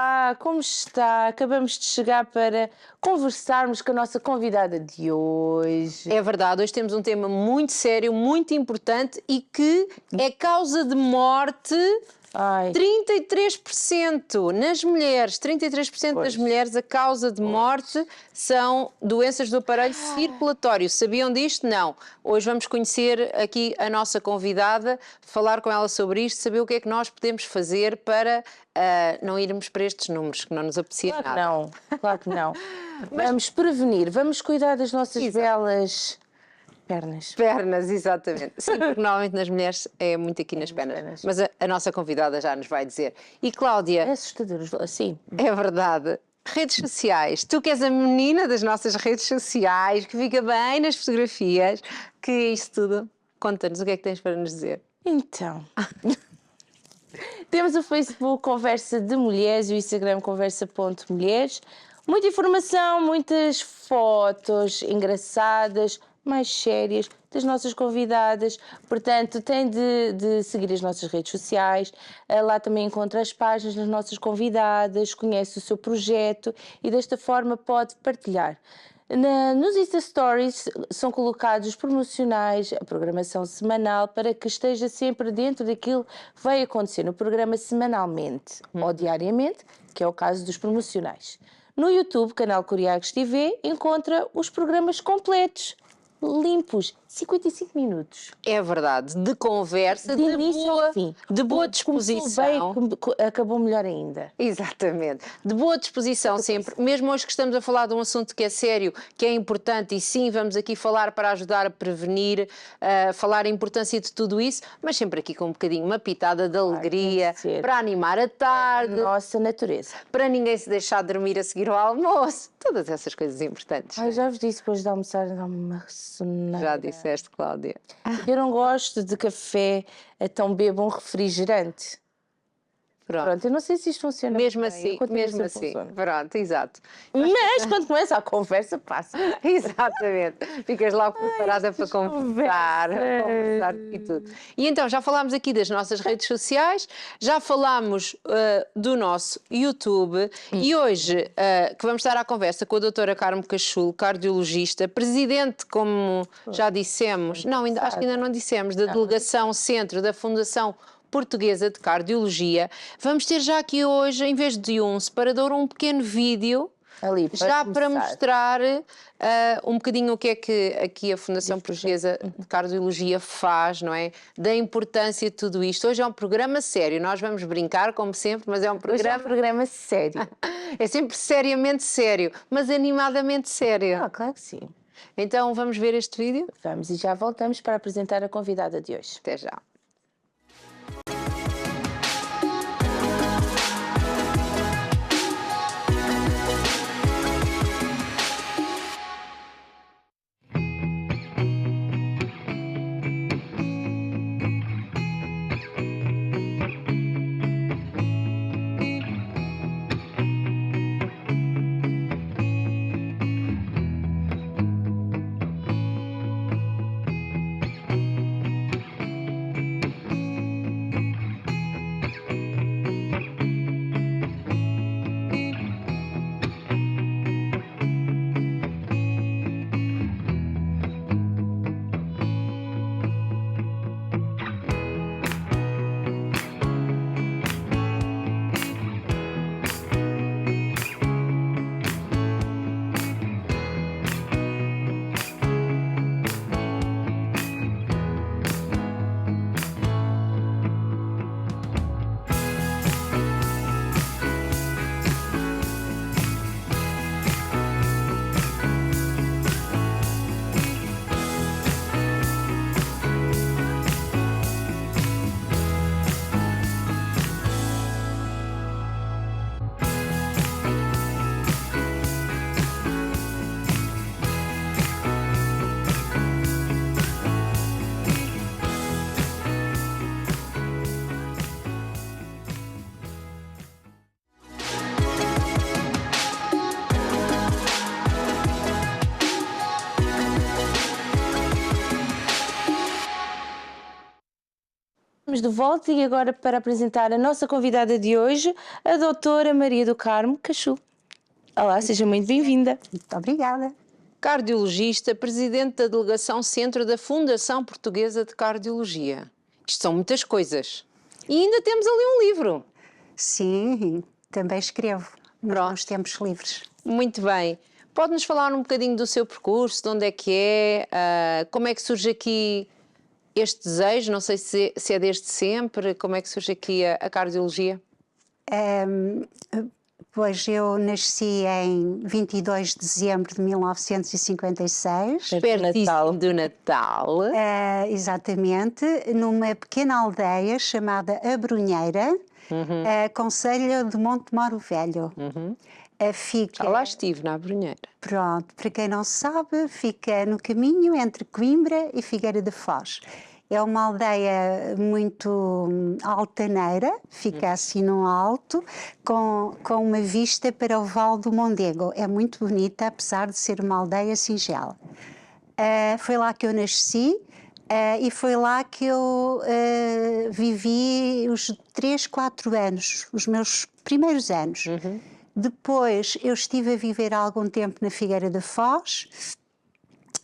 Olá, como está? Acabamos de chegar para conversarmos com a nossa convidada de hoje. É verdade, hoje temos um tema muito sério, muito importante e que é causa de morte. Ai, 33% nas mulheres, 33% das Pois. mulheres, a causa de morte são doenças do aparelho circulatório. Sabiam disto? Não. Hoje vamos conhecer aqui a nossa convidada, falar com ela sobre isto, saber o que é que nós podemos fazer para não irmos para estes números, que não nos apetecia claro que nada. não, claro que não. Vamos prevenir, vamos cuidar das nossas Exato. belas pernas. Pernas, exatamente. Sim, porque normalmente nas mulheres é muito aqui nas pernas. pernas. Mas a nossa convidada já nos vai dizer. E Cláudia, É assustador, sim. é verdade. Redes sociais. Tu que és a menina das nossas redes sociais, que fica bem nas fotografias, que é isso tudo. Conta-nos o que é que tens para nos dizer. Então, temos o Facebook Conversa de Mulheres e o Instagram Conversa.mulheres. Muita informação, muitas fotos engraçadas, mais sérias, das nossas convidadas. Portanto, tem de seguir as nossas redes sociais. Lá também encontra as páginas das nossas convidadas, conhece o seu projeto e desta forma pode partilhar. Nos Insta Stories são colocados os promocionais, a programação semanal, para que esteja sempre dentro daquilo que vai acontecer no programa semanalmente ou diariamente, que é o caso dos promocionais. No YouTube, canal Curiagos TV, encontra os programas completos, limpos, 55 minutos. É verdade, de conversa, De início ao fim. de boa Começou disposição. bem, acabou melhor ainda. Exatamente. De boa disposição sempre, mesmo hoje que estamos a falar de um assunto que é sério, que é importante, e sim, vamos aqui falar para ajudar a prevenir, falar a importância de tudo isso, mas sempre aqui com um bocadinho, uma pitada de alegria, tem que ser. para animar a tarde, Nossa natureza. para ninguém se deixar dormir a seguir ao almoço, todas essas coisas importantes. Ai, já vos disse, depois de almoçar, dá uma ressoneira. Já disseste, Cláudia. Eu não gosto de café, então bebo um refrigerante. Pronto, eu não sei se isto funciona Mesmo bem. assim, Eu continuo mesmo a assim. funciona. Pronto, exato. Mas quando começa a conversa, passa. Exatamente. Ficas logo preparada para conversar e tudo. E então, já falámos aqui das nossas redes sociais, já falámos do nosso YouTube e hoje que vamos estar à conversa com a doutora Carmo Cachulo, cardiologista, presidente, como já dissemos, não, acho que ainda não dissemos, da Delegação Centro da Fundação Portuguesa de Cardiologia. Vamos ter já aqui hoje, em vez de um separador, um pequeno vídeo Ali, já para começar. mostrar um bocadinho o que é que aqui a Fundação Portuguesa de Cardiologia faz, não é? Da importância de tudo isto. Hoje é um programa sério, nós vamos brincar, como sempre, mas é um Hoje é programa... um programa sério. É sempre seriamente sério, mas animadamente sério. Ah, claro que sim. Então vamos ver este vídeo? Vamos e já voltamos para apresentar a convidada de hoje. Até já. Estamos de volta e agora para apresentar a nossa convidada de hoje, a doutora Maria do Carmo Cachu. Olá, seja muito bem-vinda. Muito obrigada. Cardiologista, presidente da delegação Centro da Fundação Portuguesa de Cardiologia. Isto são muitas coisas. E ainda temos ali um livro. Sim, também escrevo Pronto. nos tempos livres. Muito bem. Pode-nos falar um bocadinho do seu percurso, de onde é que é, como é que surge aqui este desejo, não sei se é desde sempre, como é que surge aqui a cardiologia? Pois eu nasci em 22 de dezembro de 1956. Pertíssimo do Natal. Exatamente, numa pequena aldeia chamada Abrunheira, concelho de Montemoro Velho. Fica, Já lá estive, na Abrunheira. pronto, para quem não sabe, fica no caminho entre Coimbra e Figueira da Foz. É uma aldeia muito altaneira, fica assim no alto, com uma vista para o Vale do Mondego. É muito bonita, apesar de ser uma aldeia singela. Foi lá que eu nasci e foi lá que eu vivi os 3, 4 anos, os meus primeiros anos. Depois eu estive a viver há algum tempo na Figueira da Foz.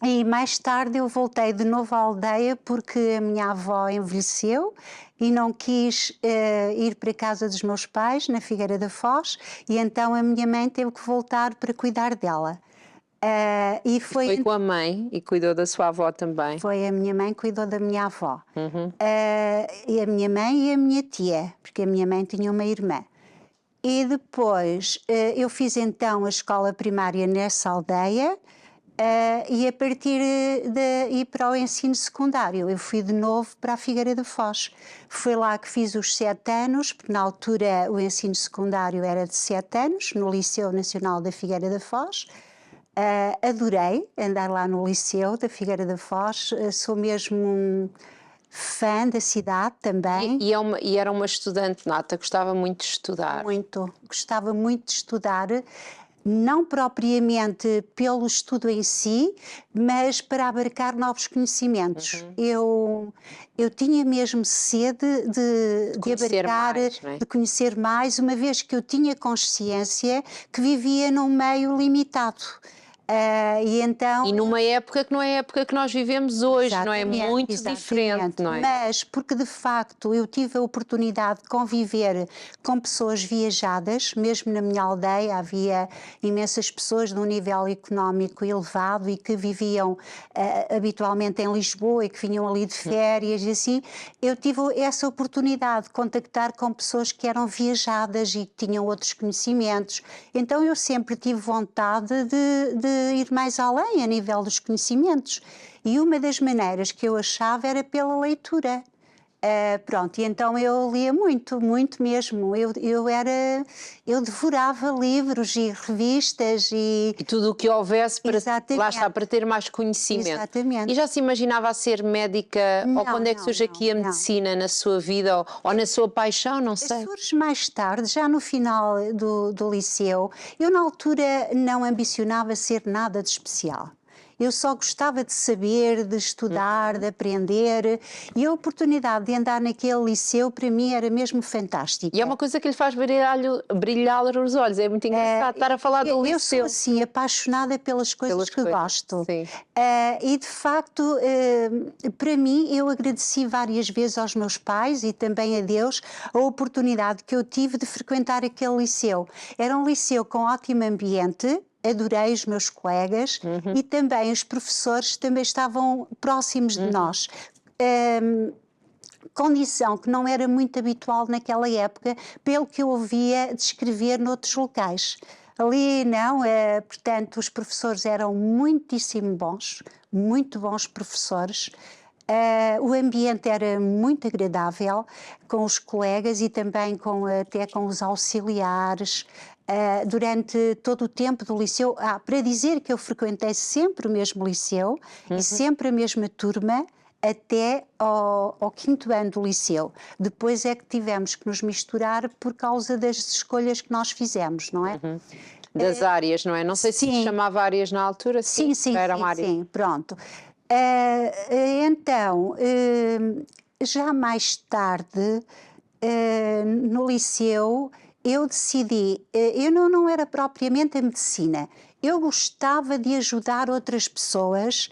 E mais tarde eu voltei de novo à aldeia porque a minha avó envelheceu e não quis ir para a casa dos meus pais, na Figueira da Foz, e então a minha mãe teve que voltar para cuidar dela. E foi com a mãe e cuidou da sua avó também? Foi a minha mãe que cuidou da minha avó. E a minha mãe e a minha tia, porque a minha mãe tinha uma irmã. E depois eu fiz então a escola primária nessa aldeia. E a partir de ir para o ensino secundário, eu fui de novo para a Figueira da Foz. Foi lá que fiz os 7 anos, porque na altura o ensino secundário era de 7 anos, no Liceu Nacional da Figueira da Foz. Adorei andar lá no Liceu da Figueira da Foz, sou mesmo fã da cidade também. E era uma estudante nata, gostava muito de estudar? Muito, gostava muito de estudar. Não propriamente pelo estudo em si, mas para abarcar novos conhecimentos. Eu tinha mesmo sede de abarcar, mais, não é? de conhecer mais, uma vez que eu tinha consciência que vivia num meio limitado. E então... E numa época que não é a época que nós vivemos hoje, não é? Muito diferente, não é? Mas porque de facto eu tive a oportunidade de conviver com pessoas viajadas, mesmo na minha aldeia havia imensas pessoas de um nível económico elevado e que viviam habitualmente em Lisboa e que vinham ali de férias e assim, eu tive essa oportunidade de contactar com pessoas que eram viajadas e que tinham outros conhecimentos. Então eu sempre tive vontade de ir mais além a nível dos conhecimentos. E uma das maneiras que eu achava era pela leitura. Pronto, e então eu lia muito, muito mesmo. Eu devorava livros e revistas e tudo o que houvesse para, Exatamente. lá está, para ter mais conhecimento. Exatamente. E já se imaginava a ser médica? Não, ou quando é que surge aqui a medicina na sua vida? Ou na sua paixão? Não sei. Surge mais tarde, já no final do liceu. Eu na altura não ambicionava ser nada de especial. Eu só gostava de saber, de estudar, de aprender, e a oportunidade de andar naquele liceu para mim era mesmo fantástica. E é uma coisa que lhe faz brilhar os olhos, é muito engraçado estar a falar do liceu. Eu sou assim, apaixonada pelas coisas que gosto. Sim. E de facto, para mim, eu agradeci várias vezes aos meus pais e também a Deus a oportunidade que eu tive de frequentar aquele liceu. Era um liceu com ótimo ambiente, adorei os meus colegas e também os professores também estavam próximos de nós. Condição que não era muito habitual naquela época, pelo que eu ouvia descrever noutros locais. Ali não, portanto, os professores eram muitíssimo bons, muito bons professores. O ambiente era muito agradável com os colegas e também até com os auxiliares. Durante todo o tempo do liceu, para dizer que eu frequentei sempre o mesmo liceu e sempre a mesma turma até ao 5º ano do liceu. Depois é que tivemos que nos misturar por causa das escolhas que nós fizemos, não é? Das áreas, não é? Não sei se se chamava áreas na altura. Sim, pronto. Então, já mais tarde, no liceu, eu decidi, eu não era propriamente a medicina, eu gostava de ajudar outras pessoas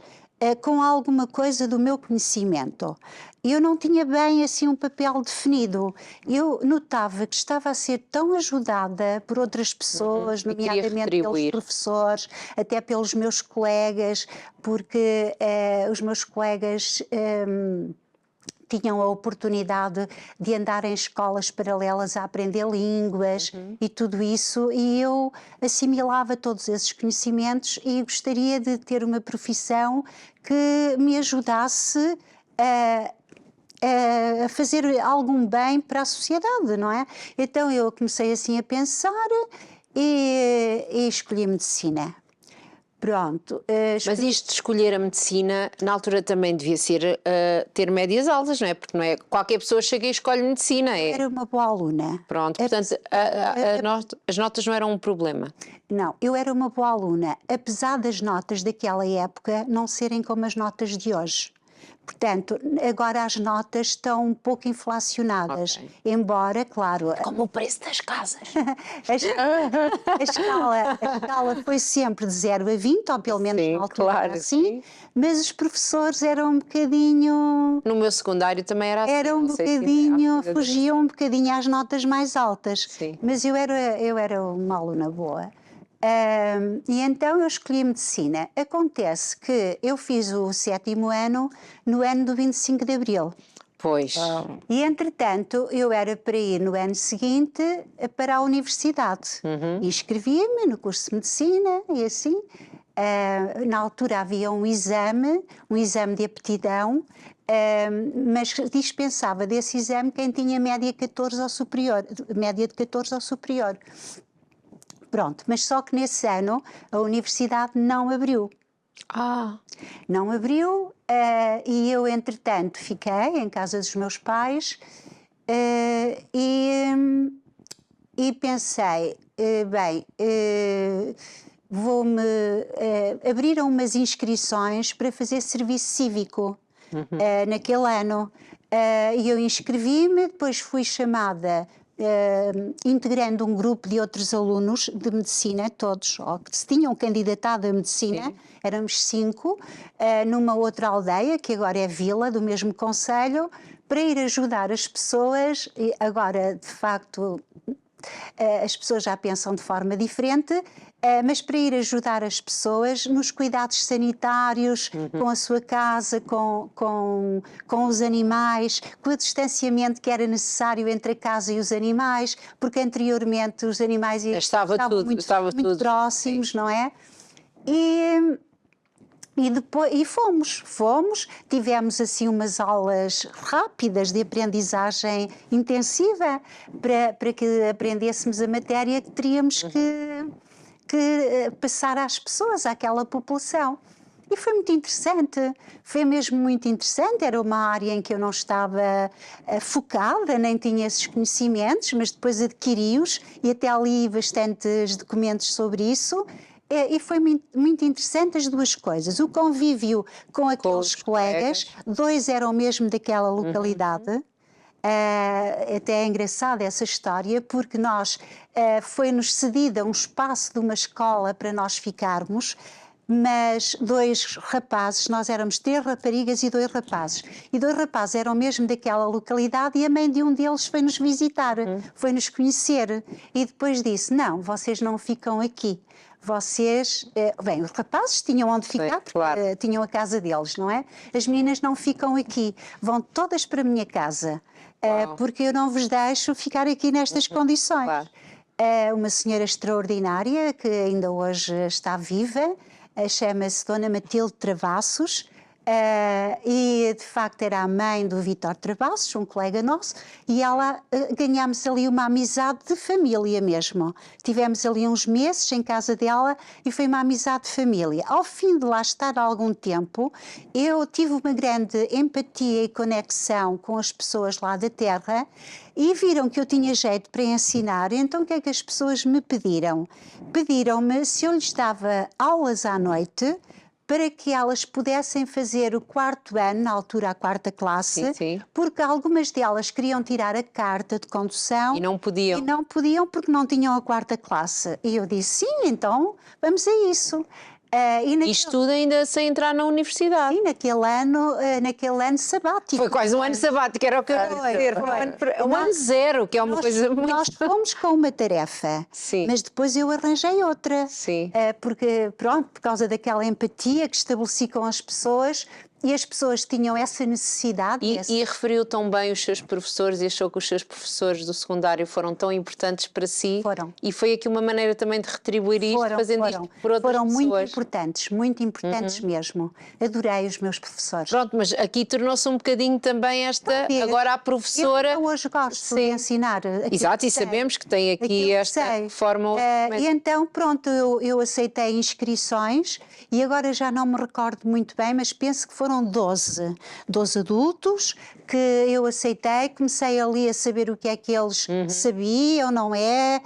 com alguma coisa do meu conhecimento. Eu não tinha bem assim um papel definido. Eu notava que estava a ser tão ajudada por outras pessoas, E queria nomeadamente pelos retribuir. professores, até pelos meus colegas, porque os meus colegas tinham a oportunidade de andar em escolas paralelas a aprender línguas e tudo isso, e eu assimilava todos esses conhecimentos e gostaria de ter uma profissão que me ajudasse a fazer algum bem para a sociedade, não é? Então eu comecei assim a pensar e escolhi medicina. Pronto. Mas isto de escolher a medicina, na altura também devia ser ter médias altas, não é? Porque não é qualquer pessoa chega e escolhe medicina. Era uma boa aluna. Pronto, portanto, as notas não eram um problema. Não, eu era uma boa aluna, apesar das notas daquela época não serem como as notas de hoje. Portanto, agora as notas estão um pouco inflacionadas, Ok. embora, claro, Como o preço das casas. a escala foi sempre de 0 a 20, ou pelo menos Sim, na altura claro, era assim, sim. mas os professores eram um bocadinho... No meu secundário também era assim. Era um não sei se bocadinho, ainda há fugiam um bocadinho às notas mais altas. Sim. Mas eu era uma aluna boa. E então eu escolhi medicina. Acontece que eu fiz o 7º ano no ano do 25 de Abril. Pois. E, entretanto, eu era para ir no ano seguinte para a universidade. E inscrevi-me no curso de medicina e assim. Na altura havia um exame de aptidão, mas dispensava desse exame quem tinha média 14 ou superior, média de 14 ou superior. Pronto, mas só que nesse ano a universidade não abriu. Não abriu e eu, entretanto, fiquei em casa dos meus pais e pensei, abriram umas inscrições para fazer serviço cívico naquele ano. E eu inscrevi-me, depois fui chamada integrando um grupo de outros alunos de medicina, todos, ou que se tinham candidatado a medicina. Sim. Éramos 5, numa outra aldeia, que agora é vila, do mesmo concelho, para ir ajudar as pessoas. E agora, de facto, as pessoas já pensam de forma diferente, mas para ir ajudar as pessoas nos cuidados sanitários, com a sua casa, com os animais, com o distanciamento que era necessário entre a casa e os animais, porque anteriormente os animais estavam muito próximos, não é? E depois fomos, tivemos assim umas aulas rápidas de aprendizagem intensiva para que aprendêssemos a matéria que teríamos que passar às pessoas, àquela população. E foi muito interessante, foi mesmo muito interessante. Era uma área em que eu não estava focada, nem tinha esses conhecimentos, mas depois adquiri-os e até li bastantes documentos sobre isso. E foi muito interessante as duas coisas. O convívio com aqueles colegas, 2 eram mesmo daquela localidade. Até é engraçada essa história, porque foi-nos cedida um espaço de uma escola para nós ficarmos, mas 2 rapazes, nós éramos 3 raparigas e 2 rapazes. E 2 rapazes eram mesmo daquela localidade e a mãe de um deles foi-nos visitar, foi-nos conhecer. E depois disse, não, vocês não ficam aqui. Vocês, os rapazes tinham onde ficar, porque claro. Tinham a casa deles, não é? As meninas não ficam aqui, vão todas para a minha casa, porque eu não vos deixo ficar aqui nestas condições. Claro. Uma senhora extraordinária, que ainda hoje está viva, chama-se Dona Matilde Travassos, e de facto era a mãe do Vítor Travassos, um colega nosso, e ela ganhámos ali uma amizade de família mesmo. Tivemos ali uns meses em casa dela e foi uma amizade de família. Ao fim de lá estar algum tempo, eu tive uma grande empatia e conexão com as pessoas lá da terra e viram que eu tinha jeito para ensinar. Então o que é que as pessoas me pediram? Pediram-me se eu lhes dava aulas à noite para que elas pudessem fazer o 4º ano, na altura a 4ª classe, Sim, sim. porque algumas delas queriam tirar a carta de condução E não podiam. e não podiam porque não tinham a 4ª classe. E eu disse, sim, então vamos a isso. E Isto tudo ainda sem entrar na universidade. sim, naquele ano sabático. Foi quase um ano sabático, era o que eu ia dizer. Foi um ano zero, que é uma coisa muito... Nós fomos com uma tarefa, Sim. mas depois eu arranjei outra. Sim. Porque, pronto, por causa daquela empatia que estabeleci com as pessoas, e as pessoas tinham essa necessidade. E referiu tão bem os seus professores e achou que os seus professores do secundário foram tão importantes para si. Foram. E foi aqui uma maneira também de retribuir isto, fazendo isto por outras foram pessoas. muito importantes mesmo. Adorei os meus professores. Pronto, mas aqui tornou-se um bocadinho também esta, agora a professora... Eu hoje gosto de ensinar. Exato, e sabemos que tem aqui esta forma... E então, pronto, eu aceitei inscrições e agora já não me recordo muito bem, mas penso que foram 12 adultos que eu aceitei, comecei ali a saber o que é que eles sabiam, não é?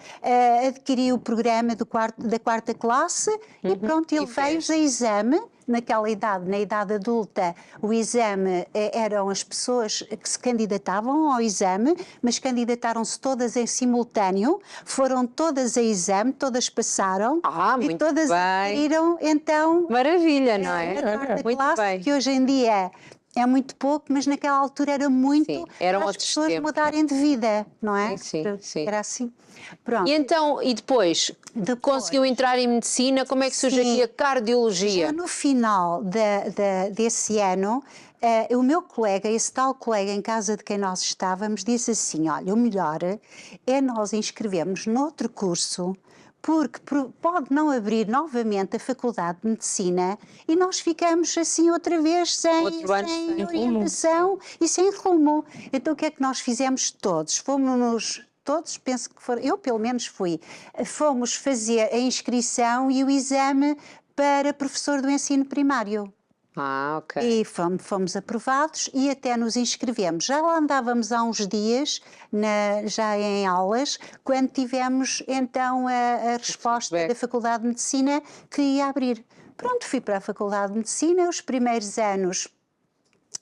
Adquiri o programa da 4ª classe e pronto, ele fez a exame. Naquela idade, na idade adulta, o exame eram as pessoas que se candidatavam ao exame, mas candidataram-se todas em simultâneo, foram todas a exame, todas passaram muito e todas adquiriram, então... Maravilha, não é? A 4ª Muito classe, bem. que hoje em dia é muito pouco, mas naquela altura era muito, Sim, eram para as outros pessoas tempos. mudarem de vida, não é? Sim, sim. Era assim. Pronto. E então, e depois, conseguiu entrar em medicina, como é que surge aqui a cardiologia? Já no final desse ano, o meu colega, esse tal colega em casa de quem nós estávamos, disse assim, olha, o melhor é nós inscrevermos noutro curso, porque pode não abrir novamente a Faculdade de Medicina e nós ficamos assim outra vez sem orientação e sem rumo. Então o que é que nós fizemos todos? Todos, penso que foram, eu pelo menos fomos fazer a inscrição e o exame para professor do ensino primário. Ok. E fomos aprovados e até nos inscrevemos. Já lá andávamos há uns dias, já em aulas, quando tivemos então a resposta da Faculdade de Medicina que ia abrir. Pronto, fui para a Faculdade de Medicina, os primeiros anos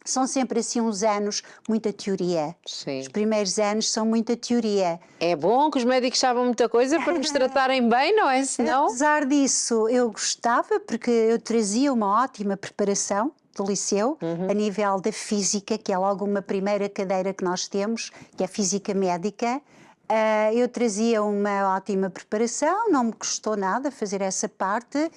são sempre assim uns anos, muita teoria. Sim. Os primeiros anos são muita teoria. É bom que os médicos saibam muita coisa para nos tratarem bem, não é? Senão... Apesar disso, eu gostava, porque eu trazia uma ótima preparação do liceu, a nível da física, que é logo uma primeira cadeira que nós temos, que é física médica. Eu trazia uma ótima preparação, não me custou nada fazer essa parte.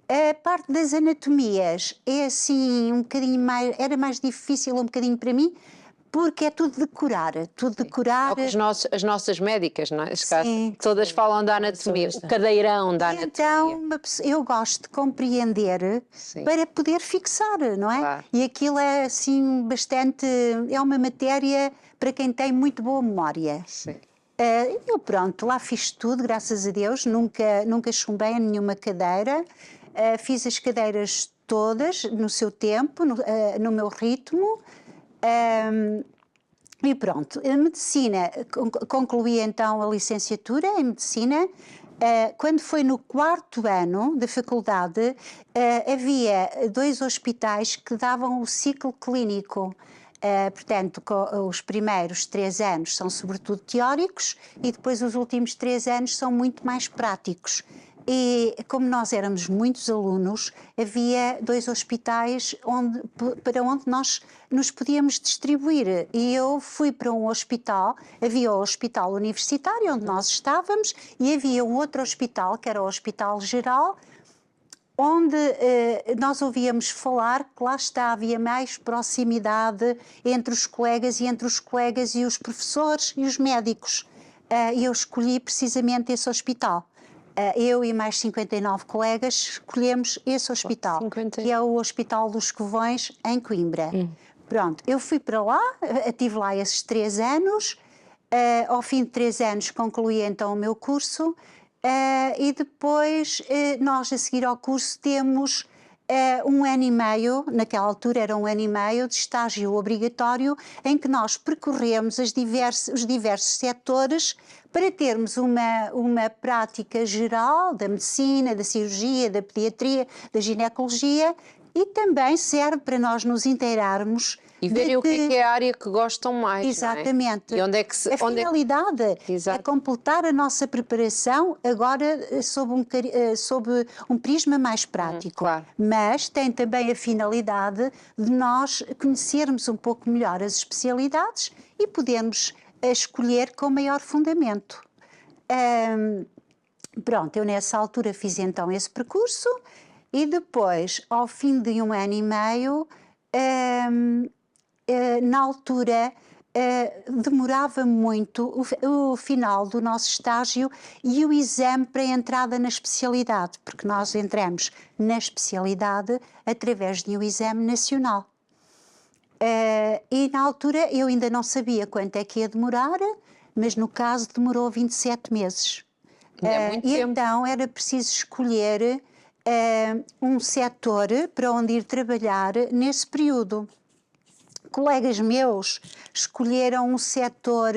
A parte das anatomias é assim um bocadinho mais, era mais difícil um bocadinho para mim, porque é tudo decorar, tudo decorar. É o que as nossas médicas, não é? Todas falam da anatomia, o cadeirão da anatomia. Então, eu gosto de compreender para poder fixar, não é? Claro. E aquilo é assim bastante, é uma matéria para quem tem muito boa memória. Sim. Eu pronto, lá fiz tudo, graças a Deus, nunca chumbei em nenhuma cadeira. Fiz as cadeiras todas no seu tempo, no meu ritmo. E pronto, a medicina, concluí então a licenciatura em medicina. Quando foi no 4º ano da faculdade, havia 2 hospitais que davam o ciclo clínico. Portanto, os primeiros 3 anos são sobretudo teóricos e depois os últimos 3 anos são muito mais práticos. E como nós éramos muitos alunos, havia 2 hospitais para onde nós nos podíamos distribuir. E eu fui para um hospital, havia o hospital universitário onde nós estávamos e havia um outro hospital, que era o Hospital Geral, onde nós ouvíamos falar que lá está, havia mais proximidade entre os colegas e os professores e os médicos. E eu escolhi precisamente esse hospital. Eu e mais 59 colegas escolhemos esse hospital, que é o Hospital dos Covões, em Coimbra. Pronto, eu fui para lá, estive lá esses 3 anos, ao fim de 3 anos concluí então o meu curso, e depois nós a seguir ao curso temos um ano e meio, naquela altura era um ano e meio de estágio obrigatório, em que nós percorremos os diversos setores para termos uma prática geral da medicina, da cirurgia, da pediatria, da ginecologia, e também serve para nós nos inteirarmos e verem o que é a área que gostam mais. Exatamente. Não é? E onde é que a finalidade é completar a nossa preparação agora sob um prisma mais prático. Claro. Mas tem também a finalidade de nós conhecermos um pouco melhor as especialidades e podermos escolher com maior fundamento. Pronto, eu nessa altura fiz então esse percurso e depois, ao fim de um ano e meio, na altura demorava muito o final do nosso estágio e o exame para a entrada na especialidade, porque nós entramos na especialidade através de um exame nacional. E na altura eu ainda não sabia quanto é que ia demorar, mas no caso demorou 27 meses. É muito tempo. Então era preciso escolher um setor para onde ir trabalhar nesse período. Colegas meus escolheram um setor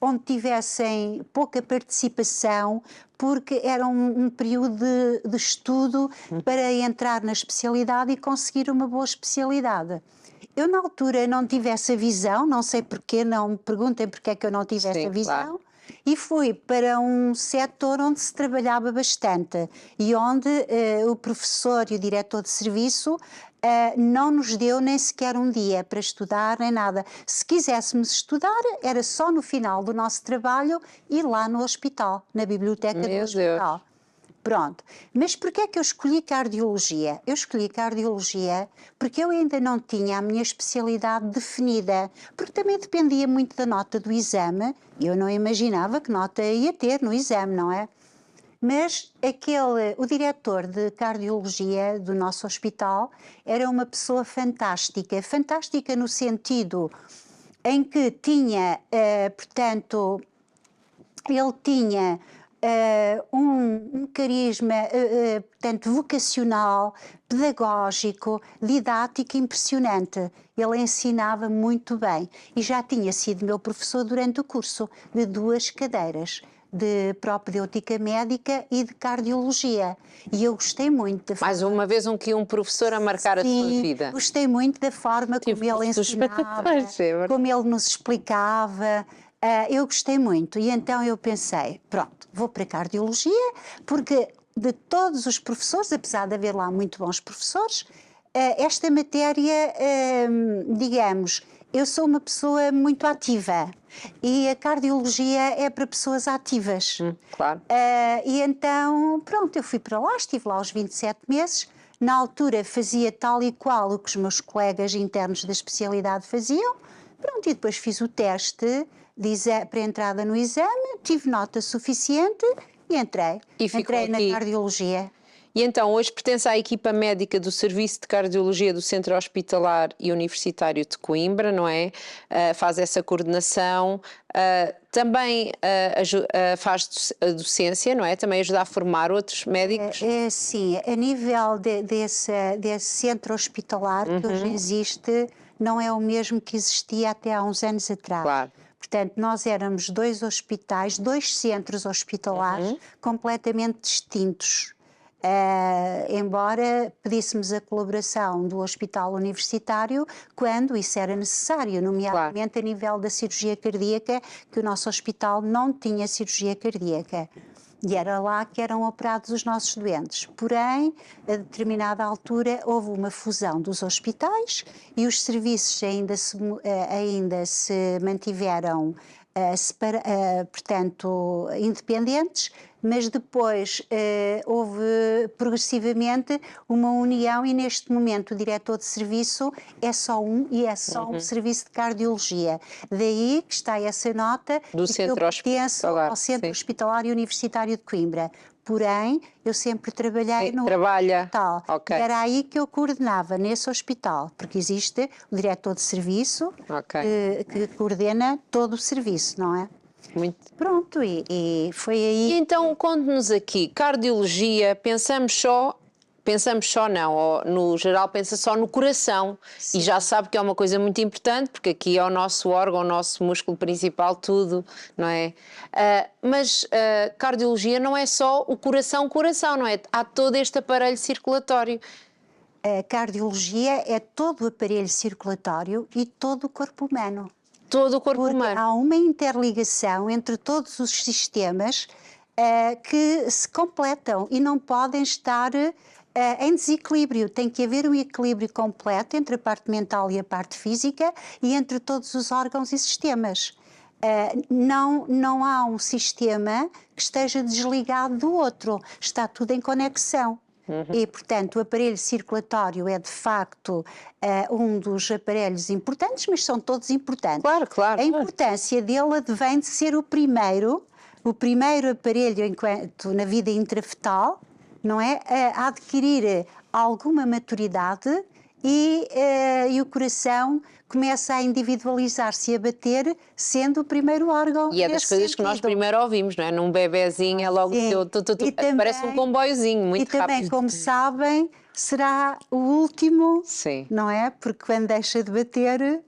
onde tivessem pouca participação, porque era um período de estudo para entrar na especialidade e conseguir uma boa especialidade. Eu, na altura, não tive essa visão, não sei porquê, não me perguntem porque é que eu não tive essa visão. Claro. E fui para um setor onde se trabalhava bastante e onde o professor e o diretor de serviço não nos deu nem sequer um dia para estudar, nem nada. Se quiséssemos estudar, era só no final do nosso trabalho ir lá no hospital, na biblioteca do hospital. Pronto. Mas porquê é que eu escolhi cardiologia? Eu escolhi cardiologia porque eu ainda não tinha a minha especialidade definida, porque também dependia muito da nota do exame, e eu não imaginava que nota ia ter no exame, não é? Mas o diretor de cardiologia do nosso hospital era uma pessoa fantástica, fantástica no sentido em que tinha, portanto, ele tinha um carisma, portanto, vocacional, pedagógico, didático impressionante. Ele ensinava muito bem e já tinha sido meu professor durante o curso de 2 cadeiras, de propedêutica médica e de cardiologia. E eu gostei muito. Mais uma vez um professor a marcar a sua vida. Gostei muito da forma como ele ensinava, como ele nos explicava. Eu gostei muito e então eu pensei, pronto, vou para a cardiologia, porque de todos os professores, apesar de haver lá muito bons professores, esta matéria, digamos, eu sou uma pessoa muito ativa e a cardiologia é para pessoas ativas. Claro. E então, pronto, eu fui para lá, estive lá aos 27 meses, na altura fazia tal e qual o que os meus colegas internos da especialidade faziam, pronto, e depois fiz o teste para entrada no exame, tive nota suficiente e entrei. Entrei na cardiologia. E então, hoje pertence à equipa médica do Serviço de Cardiologia do Centro Hospitalar e Universitário de Coimbra, não é? Faz essa coordenação, também faz a docência, não é? Também ajuda a formar outros médicos? Sim, a nível desse centro hospitalar que hoje existe, não é o mesmo que existia até há uns anos atrás. Claro. Portanto, nós éramos 2 hospitais, 2 centros hospitalares completamente distintos. Embora pedíssemos a colaboração do hospital universitário quando isso era necessário, nomeadamente a nível da cirurgia cardíaca, que o nosso hospital não tinha cirurgia cardíaca. E era lá que eram operados os nossos doentes. Porém, a determinada altura, houve uma fusão dos hospitais e os serviços ainda se mantiveram, portanto, independentes, mas depois houve progressivamente uma união e neste momento o diretor de serviço é só um e é só um serviço de cardiologia. Daí que está essa nota do de que eu pertenço ao Centro Hospitalar e Universitário de Coimbra. Porém, eu sempre trabalhei no hospital. Okay. Era aí que eu coordenava, nesse hospital, porque existe o diretor de serviço que coordena todo o serviço, não é? Muito. Pronto, e foi aí. E então, conte-nos aqui, cardiologia, pensamos pensamos só não, ou no geral pensa só no coração. Sim. E já sabe que é uma coisa muito importante, porque aqui é o nosso órgão, o nosso músculo principal, tudo, não é? Mas cardiologia não é só o coração, não é? Há todo este aparelho circulatório. A cardiologia é todo o aparelho circulatório e todo o corpo humano. Todo o corpo humano. Há uma interligação entre todos os sistemas que se completam e não podem estar em desequilíbrio. Tem que haver um equilíbrio completo entre a parte mental e a parte física e entre todos os órgãos e sistemas. Não há um sistema que esteja desligado do outro. Está tudo em conexão. E, portanto, o aparelho circulatório é, de facto, um dos aparelhos importantes, mas são todos importantes. Claro, claro. A importância dele advém de ser o primeiro aparelho na vida intrafetal, não é? A adquirir alguma maturidade e o coração começa a individualizar-se e a bater, sendo o primeiro órgão. E é das coisas que nós primeiro ouvimos, não é? Num bebezinho é logo parece um comboiozinho, muito rápido. E também, como sabem, será o último, sim, não é? Porque quando deixa de bater...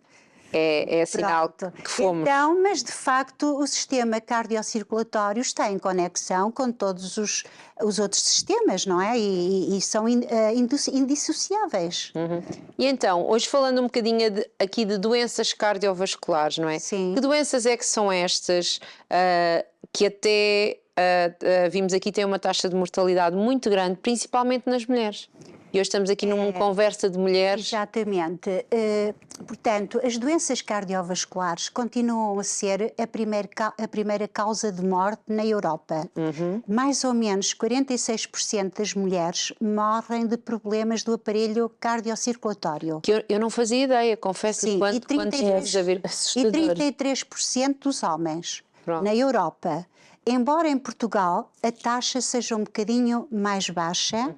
É sinal que fomos. Então, mas de facto o sistema cardiocirculatório está em conexão com todos os outros sistemas, não é? E são indissociáveis. E então, hoje falando um bocadinho aqui de doenças cardiovasculares, não é? Sim. Que doenças é que são estas que até vimos aqui têm uma taxa de mortalidade muito grande, principalmente nas mulheres? E hoje estamos aqui numa conversa de mulheres. Exatamente. Portanto, as doenças cardiovasculares continuam a ser a primeira causa de morte na Europa. Mais ou menos 46% das mulheres morrem de problemas do aparelho cardiocirculatório. Que eu não fazia ideia, confesso. Sim, quantos a ver assustadores. E 33% dos homens. Pronto. Na Europa. Embora em Portugal a taxa seja um bocadinho mais baixa,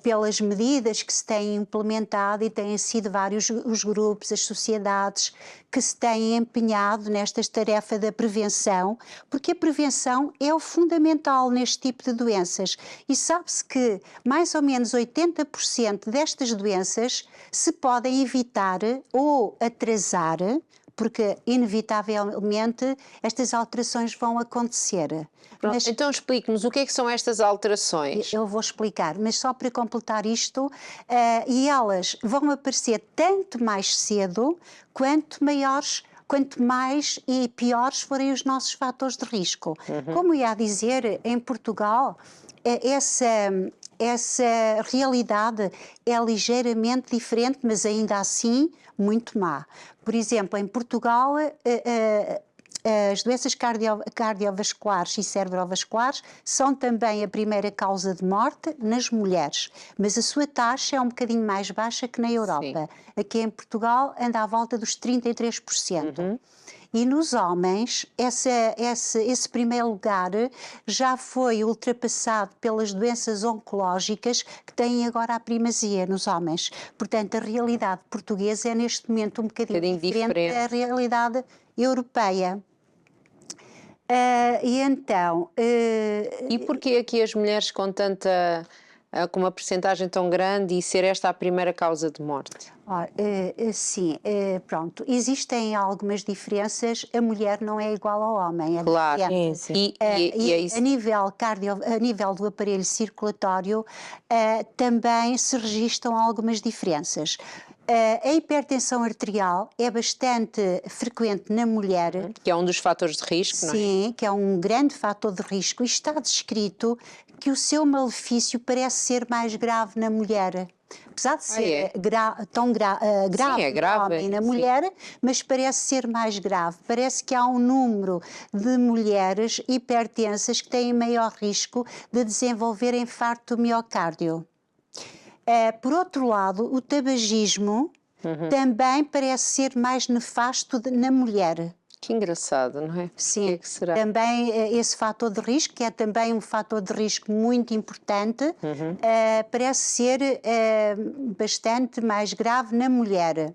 pelas medidas que se têm implementado, e têm sido vários os grupos, as sociedades que se têm empenhado nesta tarefa da prevenção, porque a prevenção é o fundamental neste tipo de doenças. E sabe-se que mais ou menos 80% destas doenças se podem evitar ou atrasar, porque inevitavelmente estas alterações vão acontecer. Pronto, mas, então explique-nos o que é que são estas alterações. Eu vou explicar, mas só para completar isto, e elas vão aparecer tanto mais cedo quanto mais e piores forem os nossos fatores de risco. Como ia dizer, em Portugal, essa realidade é ligeiramente diferente, mas ainda assim muito má. Por exemplo, em Portugal, as doenças cardiovasculares e cerebrovasculares são também a primeira causa de morte nas mulheres, mas a sua taxa é um bocadinho mais baixa que na Europa. Sim. Aqui em Portugal anda à volta dos 33%. E nos homens, esse primeiro lugar já foi ultrapassado pelas doenças oncológicas que têm agora a primazia nos homens. Portanto, a realidade portuguesa é neste momento um bocadinho diferente da realidade europeia. E então... E porquê aqui as mulheres com com uma percentagem tão grande e ser esta a primeira causa de morte? Sim, pronto. Existem algumas diferenças. A mulher não é igual ao homem. Claro. Sim. E é isso. A nível do aparelho circulatório também se registram algumas diferenças. A hipertensão arterial é bastante frequente na mulher. Que é um dos fatores de risco, não é? Sim, que é um grande fator de risco. E está descrito que o seu malefício parece ser mais grave na mulher. Apesar de ser tão grave no homem e na mulher, mas parece ser mais grave. Parece que há um número de mulheres hipertensas que têm maior risco de desenvolver infarto do miocárdio. Por outro lado, o tabagismo também parece ser mais nefasto na mulher. Que engraçado, não é? Sim, que é que será? Também esse fator de risco, que é também um fator de risco muito importante, parece ser bastante mais grave na mulher.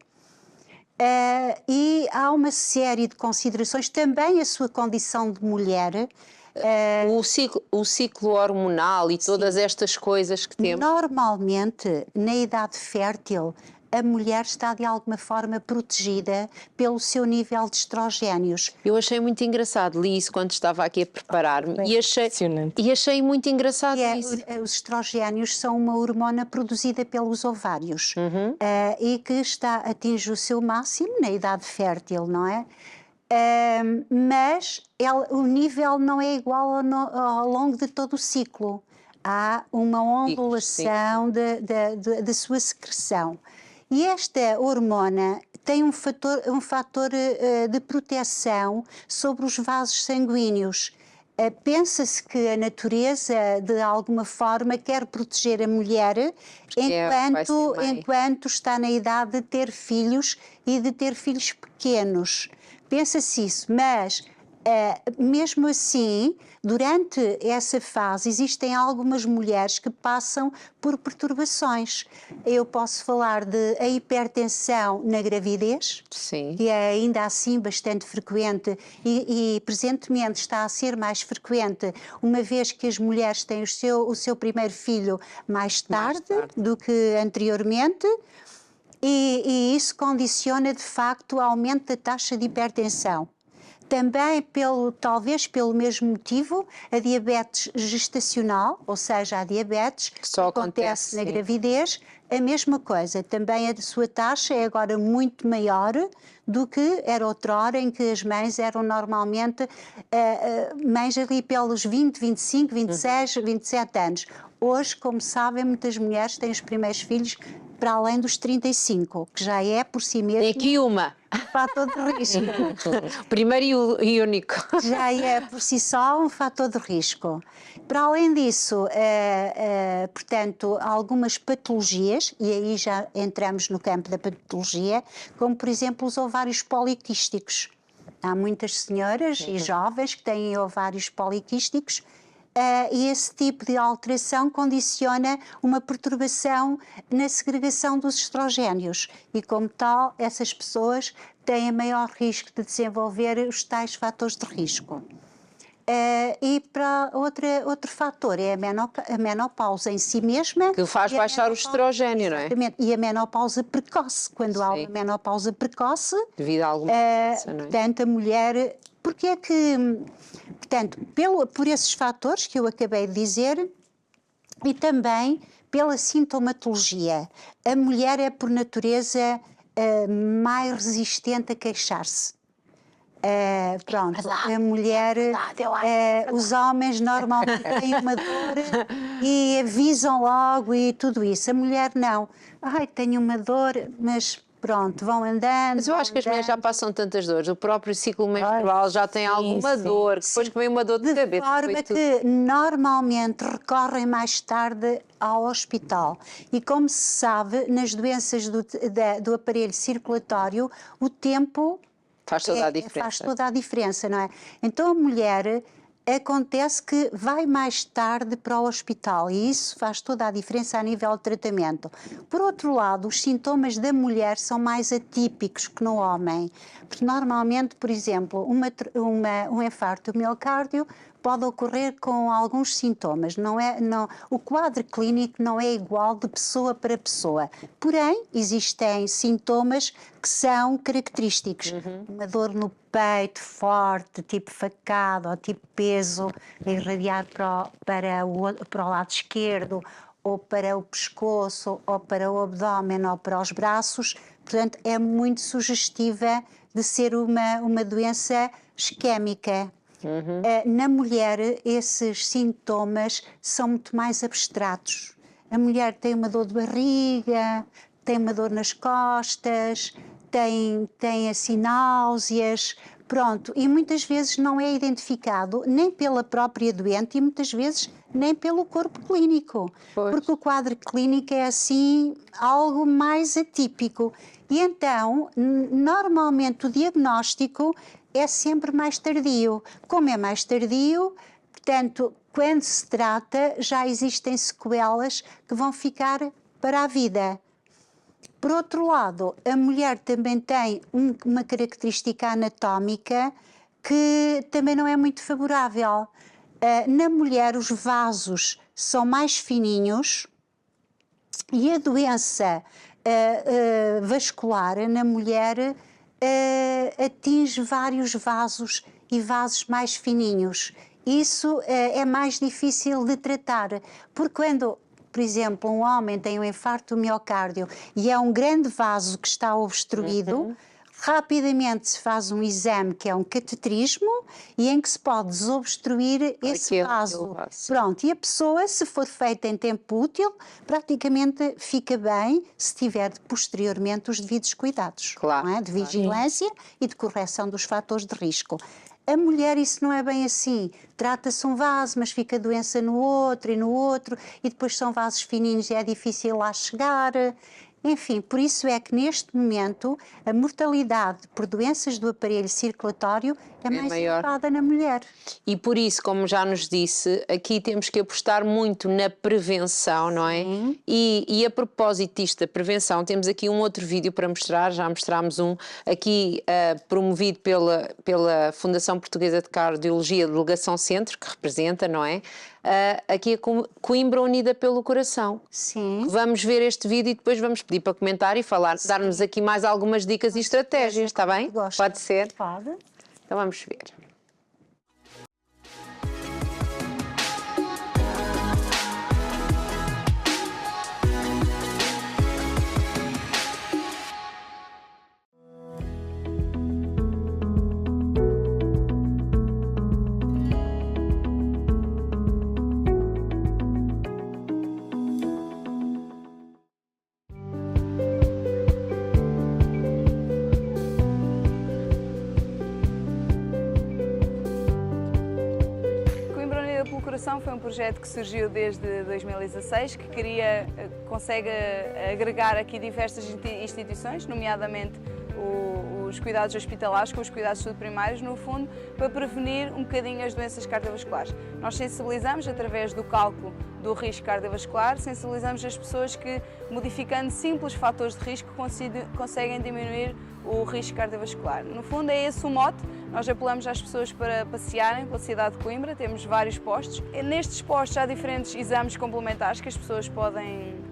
E há uma série de considerações, também a sua condição de mulher O ciclo hormonal e todas estas coisas que temos. Normalmente, na idade fértil, a mulher está de alguma forma protegida pelo seu nível de estrogénios. Eu achei muito engraçado, li isso quando estava aqui a preparar-me Impressionante. e achei muito engraçado isso. Os estrogénios são uma hormona produzida pelos ovários e que atinge o seu máximo na idade fértil, não é? Mas o nível não é igual ao longo de todo o ciclo. Há uma ondulação da sua secreção. E esta hormona tem um fator de proteção sobre os vasos sanguíneos. Pensa-se que a natureza, de alguma forma, quer proteger a mulher enquanto está na idade de ter filhos e de ter filhos pequenos. Pensa-se isso, mas mesmo assim, durante essa fase, existem algumas mulheres que passam por perturbações. Eu posso falar de a hipertensão na gravidez, Sim. que é ainda assim bastante frequente e presentemente está a ser mais frequente, uma vez que as mulheres têm o seu primeiro filho mais tarde do que anteriormente. E isso condiciona, de facto, o aumento da taxa de hipertensão. Também, talvez pelo mesmo motivo, a diabetes gestacional, ou seja, a diabetes que só acontece na gravidez, a mesma coisa. Também a sua taxa é agora muito maior do que era outrora, em que as mães eram normalmente mães ali pelos 20, 25, 26, 27 anos. Hoje, como sabem, muitas mulheres têm os primeiros filhos para além dos 35, que já é por si mesmo... Tem aqui uma. Um fator de risco. Primeiro e único. Já é por si só um fator de risco. Para além disso, portanto, algumas patologias, e aí já entramos no campo da patologia, como por exemplo os ovários poliquísticos. Há muitas senhoras e jovens que têm ovários poliquísticos e esse tipo de alteração condiciona uma perturbação na segregação dos estrogénios e, como tal, essas pessoas têm maior risco de desenvolver os tais fatores de risco. E para outro fator é a menopausa em si mesma. Que faz baixar o estrogênio, não é? Exatamente, e a menopausa precoce. Quando há uma menopausa precoce, devido a alguma doença, não é? Portanto, a mulher... Porque é que, portanto, por esses fatores que eu acabei de dizer e também pela sintomatologia, a mulher é por natureza mais resistente a queixar-se. Pronto, a mulher, os homens normalmente têm uma dor e avisam logo e tudo isso. A mulher não. Ai, tenho uma dor, mas... Pronto, vão andando. Mas eu acho que as mulheres já passam tantas dores. O próprio ciclo menstrual já tem alguma dor. Depois que vem uma dor de cabeça. De forma que normalmente recorrem mais tarde ao hospital. E como se sabe, nas doenças do aparelho circulatório, o tempo faz toda a diferença. Faz toda a diferença, não é? Então a mulher... Acontece que vai mais tarde para o hospital e isso faz toda a diferença a nível de tratamento. Por outro lado, os sintomas da mulher são mais atípicos que no homem. Porque normalmente, por exemplo, um infarto do miocárdio pode ocorrer com alguns sintomas. O quadro clínico não é igual de pessoa para pessoa. Porém, existem sintomas que são característicos. Uma dor no peito forte, tipo facada ou tipo peso, irradiado para o lado esquerdo, ou para o pescoço, ou para o abdômen, ou para os braços. Portanto, é muito sugestiva de ser uma doença isquémica. Na mulher, esses sintomas são muito mais abstratos. A mulher tem uma dor de barriga, tem uma dor nas costas, tem assim náuseas, pronto. E muitas vezes não é identificado nem pela própria doente e muitas vezes nem pelo corpo clínico. Porque o quadro clínico é assim algo mais atípico. E então, normalmente o diagnóstico é sempre mais tardio. Como é mais tardio, portanto, quando se trata, já existem sequelas que vão ficar para a vida. Por outro lado, a mulher também tem uma característica anatómica que também não é muito favorável. Na mulher, os vasos são mais fininhos e a doença vascular na mulher atinge vários vasos e vasos mais fininhos. Isso é mais difícil de tratar, porque quando, por exemplo, um homem tem um infarto do miocárdio e é um grande vaso que está obstruído, rapidamente se faz um exame que é um cateterismo e em que se pode desobstruir esse vaso. Pronto, e a pessoa, se for feita em tempo útil, praticamente fica bem se tiver posteriormente os devidos cuidados, claro, não é? De vigilância e de correção dos fatores de risco. A mulher isso não é bem assim, trata-se um vaso, mas fica doença no outro e depois são vasos fininhos e é difícil lá chegar. Enfim, por isso é que neste momento a mortalidade por doenças do aparelho circulatório é mais elevada na mulher. E por isso, como já nos disse, aqui temos que apostar muito na prevenção, não é? E a propósito disto da prevenção, temos aqui um outro vídeo para mostrar, já mostrámos um aqui promovido pela Fundação Portuguesa de Cardiologia, Delegação Centro, que representa, não é? Aqui a Coimbra Unida pelo Coração. Sim. Vamos ver este vídeo e depois vamos pedir para comentar e falar, dar-nos aqui mais algumas dicas e estratégias, está bem? Pode ser? Pode. Então vamos ver. Foi um projeto que surgiu desde 2016, que consegue agregar aqui diversas instituições, nomeadamente os cuidados hospitalares com os cuidados de saúde primários, no fundo, para prevenir um bocadinho as doenças cardiovasculares. Nós sensibilizamos através do cálculo do risco cardiovascular, sensibilizamos as pessoas que, modificando simples fatores de risco, conseguem diminuir o risco cardiovascular. No fundo é esse o mote. Nós apelamos às pessoas para passearem pela cidade de Coimbra, temos vários postos. Nestes postos há diferentes exames complementares que as pessoas podem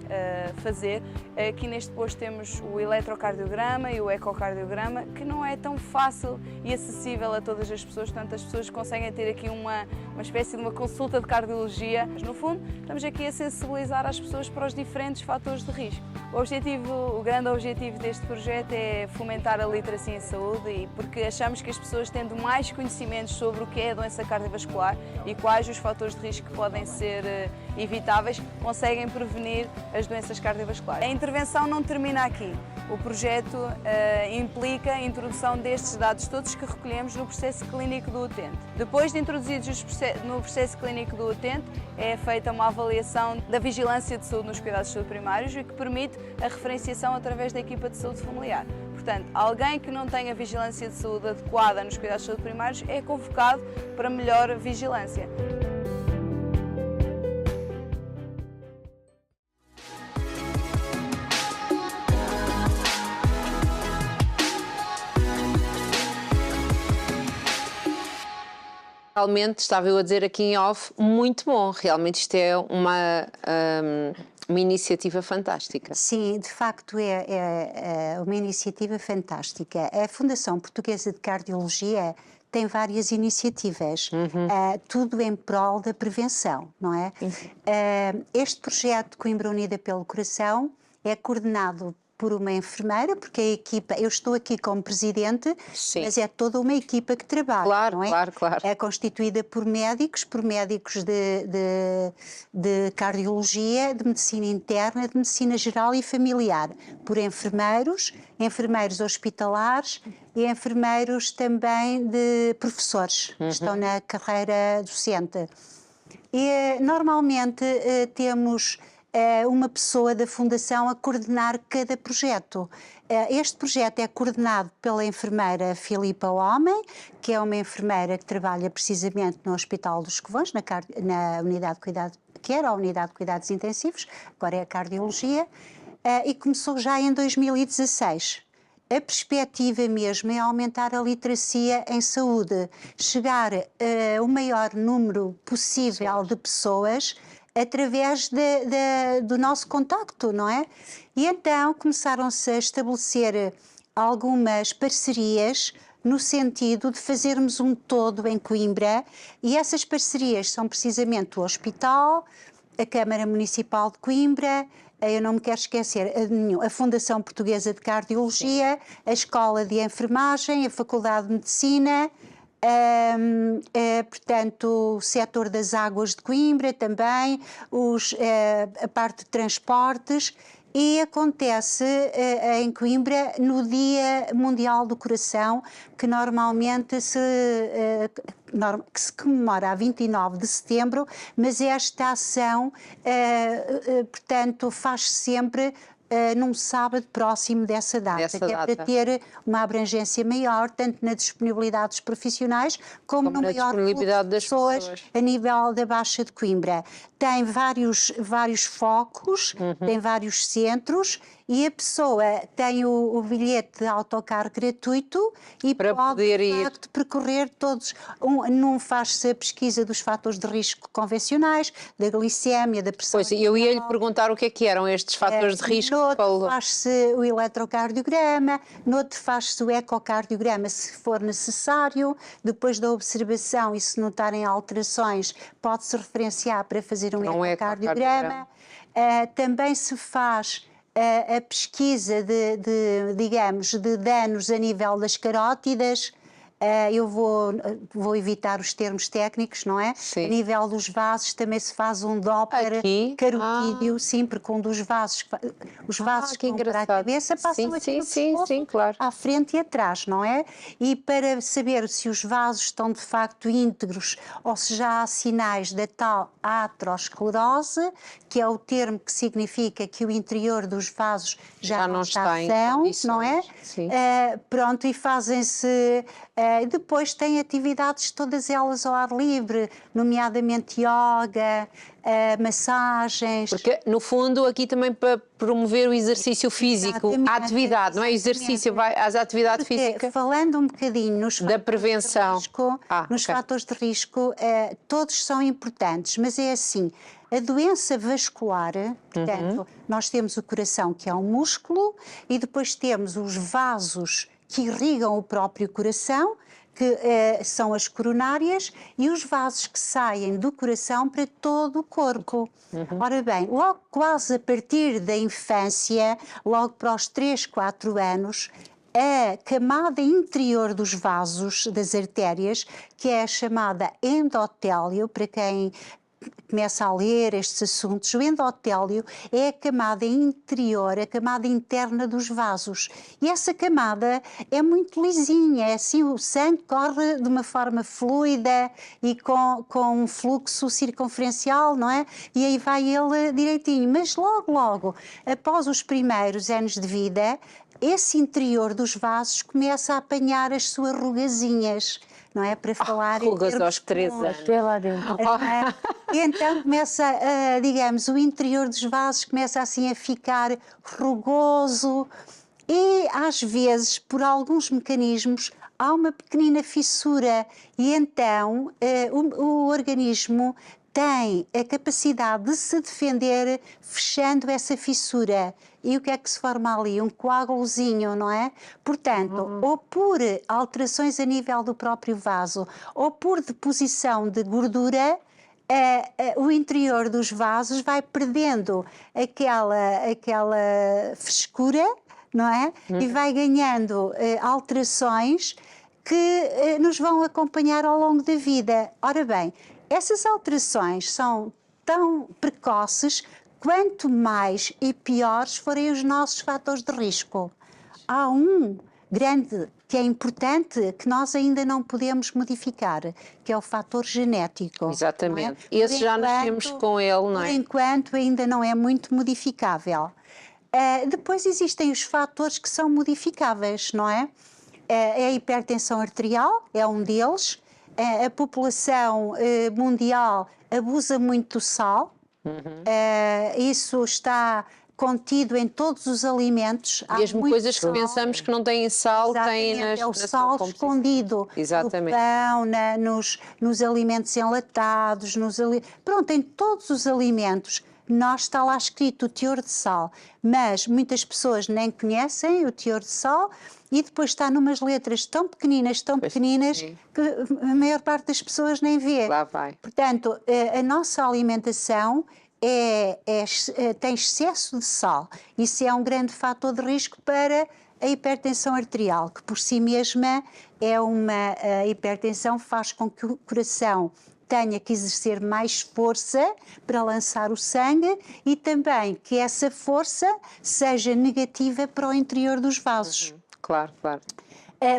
fazer. Aqui neste posto temos o eletrocardiograma e o ecocardiograma, que não é tão fácil e acessível a todas as pessoas, portanto as pessoas conseguem ter aqui uma espécie de uma consulta de cardiologia. Mas no fundo estamos aqui a sensibilizar as pessoas para os diferentes fatores de risco. O grande objetivo deste projeto é fomentar a literacia em saúde, e porque achamos que as pessoas, tendo mais conhecimentos sobre o que é a doença cardiovascular e quais os fatores de risco que podem ser evitáveis, conseguem prevenir as doenças cardiovasculares. A intervenção não termina aqui. O projeto implica a introdução destes dados todos que recolhemos no processo clínico do utente. Depois de introduzidos no processo clínico do utente, é feita uma avaliação da vigilância de saúde nos cuidados de saúde primários, o que permite a referenciação através da equipa de saúde familiar. Portanto, alguém que não tenha vigilância de saúde adequada nos cuidados de saúde primários é convocado para melhor vigilância. Realmente, estava eu a dizer aqui em off, muito bom. Realmente isto é uma iniciativa fantástica. Sim, de facto é uma iniciativa fantástica. A Fundação Portuguesa de Cardiologia tem várias iniciativas, tudo em prol da prevenção, não é? Este projeto Coimbra Unida pelo Coração é coordenado por uma enfermeira, porque a equipa, eu estou aqui como presidente, sim, mas é toda uma equipa que trabalha, claro, não é? Claro, claro. É constituída por médicos de cardiologia, de medicina interna, de medicina geral e familiar, por enfermeiros hospitalares e enfermeiros também de professores, que estão na carreira docente. E normalmente temos uma pessoa da Fundação a coordenar cada projeto. Este projeto é coordenado pela enfermeira Filipa Homem, que é uma enfermeira que trabalha precisamente no Hospital dos Covões, na unidade de cuidados, que era a unidade de cuidados intensivos, agora é a cardiologia, e começou já em 2016. a perspectiva mesmo é aumentar a literacia em saúde, chegar o maior número possível de pessoas através do nosso contacto, não é? E então começaram-se a estabelecer algumas parcerias no sentido de fazermos um todo em Coimbra, e essas parcerias são precisamente o Hospital, a Câmara Municipal de Coimbra, eu não me quero esquecer a Fundação Portuguesa de Cardiologia, a Escola de Enfermagem, a Faculdade de Medicina, portanto, o setor das águas de Coimbra também, a parte de transportes, e acontece em Coimbra no Dia Mundial do Coração, que normalmente que se comemora a 29 de setembro, mas esta ação, portanto, faz-se sempre num sábado próximo dessa data, que é para ter uma abrangência maior, tanto na disponibilidade dos profissionais, como no maior fluxo de pessoas a nível da Baixa de Coimbra. Tem vários focos, tem vários centros, e a pessoa tem o bilhete de autocarro gratuito e para pode, poder de ir. facto, percorrer todos. Num faz-se a pesquisa dos fatores de risco convencionais, da glicémia, da pressão. Pois, eu ia lhe perguntar o que eram estes fatores de risco. Noutro faz-se o eletrocardiograma, noutro faz-se o ecocardiograma, se for necessário. Depois da observação e se notarem alterações, pode-se referenciar para fazer um ecocardiograma. Também se faz a pesquisa digamos, de danos a nível das carótidas. Eu vou evitar os termos técnicos, não é? Sim. A nível dos vasos também se faz um Doppler carotídeo, sim, porque um dos vasos, os vasos que vão para a cabeça passam aqui no pescoço, claro, à frente e atrás, não é? E para saber se os vasos estão de facto íntegros ou se já há sinais da tal aterosclerose, que é o termo que significa que o interior dos vasos já não está são, não é? Sim. Pronto, e fazem-se... depois tem atividades todas elas ao ar livre, nomeadamente yoga, massagens. Porque, no fundo, aqui também para promover o exercício físico, a atividade, não é? Exercício, vai às atividades físicas. Falando um bocadinho da prevenção, nos fatores de risco, todos são importantes, mas é assim, a doença vascular, portanto, nós temos o coração, que é um músculo, e depois temos os vasos que irrigam o próprio coração, que são as coronárias, e os vasos que saem do coração para todo o corpo. Ora bem, logo quase a partir da infância, logo para os 3, 4 anos, a camada interior dos vasos, das artérias, que é a chamada endotélio, para quem começa a ler estes assuntos, o endotélio é a camada interior, a camada interna dos vasos. E essa camada é muito lisinha, é assim, o sangue corre de uma forma fluida e com um fluxo circunferencial, não é? E aí vai ele direitinho. Mas logo, após os primeiros anos de vida, esse interior dos vasos começa a apanhar as suas rugazinhas, não é? Para falar rugas aos 3 anos. Lá dentro. E então começa, digamos, o interior dos vasos começa assim a ficar rugoso e às vezes, por alguns mecanismos, há uma pequenina fissura e então o organismo tem a capacidade de se defender fechando essa fissura. E o que é que se forma ali? Um coágulozinho, não é? Portanto, ou por alterações a nível do próprio vaso, ou por deposição de gordura, o interior dos vasos vai perdendo aquela frescura, não é? E vai ganhando alterações que nos vão acompanhar ao longo da vida. Ora bem, essas alterações são tão precoces quanto mais e piores forem os nossos fatores de risco. Há um grande que é importante, que nós ainda não podemos modificar, que é o fator genético. Exatamente. É? Esse já nascemos com ele, não é? Por enquanto ainda não é muito modificável. Depois existem os fatores que são modificáveis, não é? A hipertensão arterial é um deles. A população mundial abusa muito do sal. Isso está contido em todos os alimentos. Há Mesmo muito coisas que sal. pensamos que não têm sal, têm Exatamente, é o na sua sal composição. escondido Exatamente. no pão, nos alimentos enlatados, pronto, em todos os alimentos. Está lá escrito o teor de sal, mas muitas pessoas nem conhecem o teor de sal e depois está numas letras tão pequeninas, sim. que a maior parte das pessoas nem vê. Lá vai. Portanto, a nossa alimentação tem excesso de sal. Isso é um grande fator de risco para a hipertensão arterial, que por si mesma a hipertensão faz com que o coração tenha que exercer mais força para lançar o sangue e também que essa força seja negativa para o interior dos vasos. Claro, claro.